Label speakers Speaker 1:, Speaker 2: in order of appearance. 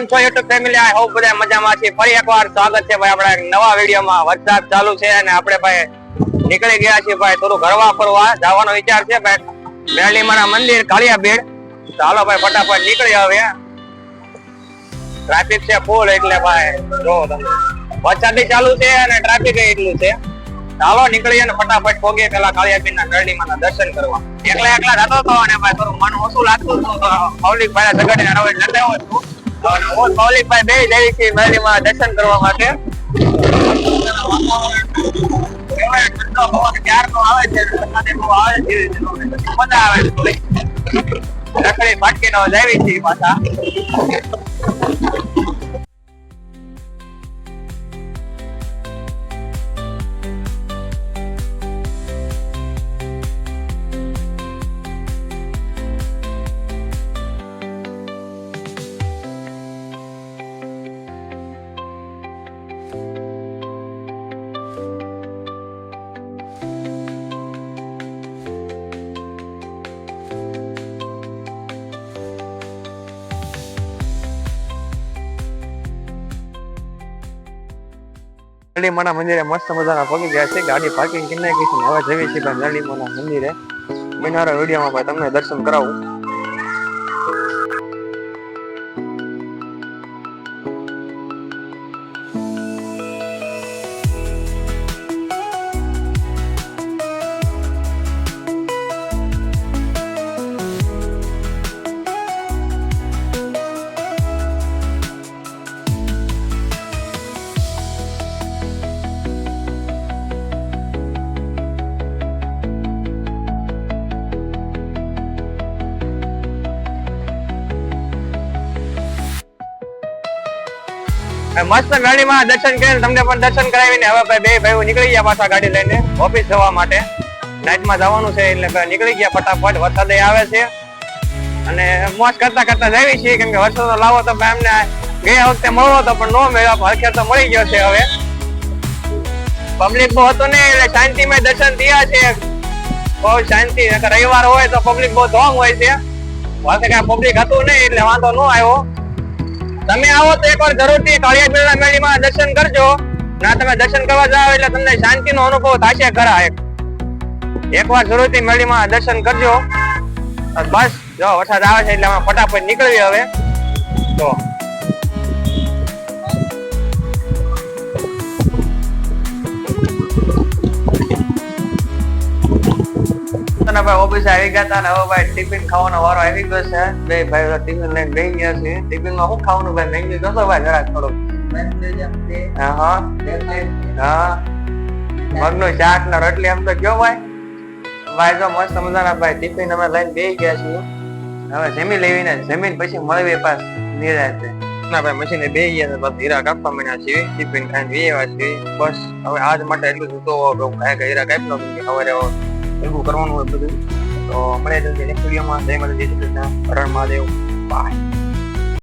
Speaker 1: છો YouTube family, I hope બધા મજામાં છે. ફરી એકવાર સ્વાગત છે ભાઈ આપણા નવા વિડીયોમાં. વરસાદ ચાલુ છે અને આપણે ભાઈ નીકળી ગયા છીએ ભાઈ થોડું ઘરવા ફરવા જવાનો વિચાર છે ભાઈ. મેરડીમાના મંદિર કાળિયાબેડ. ચાલો ભાઈ ફટાફટ નીકળી હવે. ટ્રાફિક છે ફૂલ એટલે ભાઈ જો તમે વરસાદ ચાલુ છે અને ટ્રાફિક એટલું છે. ચાલો નીકળીએ અને ફટાફટ પહોંચીએ પેલા કાળિયાબેડના મેરડીમાના દર્શન કરવા. એકલા જતો હતો અને ભાઈ થોડું મન ઓછું લાગતું હતું તો મૌલિક ભાઈ જગાડીને હવે જતો હતો. મૌલિક ભાઈ બે જઈ છે મેરડીમાં દર્શન કરવા માટે. રખડી ફાટકી નો જાવી છે પાછા. મેરડીમાના મંદિરે મસ્ત મજાના પગી ગયા છે. ગાડી પાર્કિંગ કરી નાખી છે. હવે જઈએ છીએ ભાઈ મેરડીમાના મંદિરે. બનારા વિડીયોમાં ભાઈ તમને દર્શન કરાવું. મસ્ત મેરડીમાં દર્શન કરીને તમને પણ દર્શન કરાવીને હવે ભાઈ બે ભાઈઓ નીકળી ગયા પાછા ગાડી લઈને ઓફિસ જવા માટે. નાઇટમાં જવાનું છે એટલે નીકળી ગયા ફટાફટ. વરસાદ આવે છે અને મોજ કરતા કરતા જઈએ છીએ કેમ કે વરસાદ લાવો તો એમને ગયા વખતે મળવો હતો પણ ન મળ્યો. હરખે તો મળી ગયો છે. હવે પબ્લિક બહુ હતું ને એટલે શાંતિમય દર્શન થયા છે. બહુ શાંતિ. રવિવાર હોય તો પબ્લિક બહુ ધોમ હોય છે. વખતે કઈ પબ્લિક હતું નહીં એટલે વાંધો ન આવ્યો. તમે આવો તો એકવાર જરૂરથી કાળિયાબેડના મેરડીમાં દર્શન કરજો. ના તમે દર્શન કરવા જાઓ એટલે તમને શાંતિનો અનુભવ થશે ખરા. એકવાર જરૂરથી મેરડીમાં દર્શન કરજો. બસ જો વરસાદ આવે છે એટલે અમે ફટાફટ નીકળવી હવે. તો ભાઈ ઓફિસે આવી ગયા હતા ને હવે ભાઈ ટિફિન ખાવાનો વારો આવી ગયો છે. બે ભાઈ ટિફિન લઈને બેસી ગયા છે. ટિફિન માં શું ખાવાનું ભાઈ મેન્યુ જોતો ભાઈ જરાક થોડું. મગનું શાક ને રોટલી એમ તો કયો ભાઈ. ભાઈ જો મસ્ત મજાના ભાઈ ટિફિન અમે લઈને બેસી ગયા છીએ. હવે જમી લેવીને જમીન પછી મળવી પાસ નિરાંતે. ના ભાઈ મશીને બેસી ગયા બસ હીરા કાપવા માંડ્યા છીએ. ટિફિન ખાઈને બેસવા છીએ. બસ હવે આજ માટે એટલું જ હતું. હીરા કાપી નાખું સવારે એવું કરવાનું હોય બધું. તો મળે જલ્દી નેક્સ્ટ વિડીયોમાં. જય માતા, જય શ્રી કૃષ્ણ, હર હર મહાદેવ, બાય.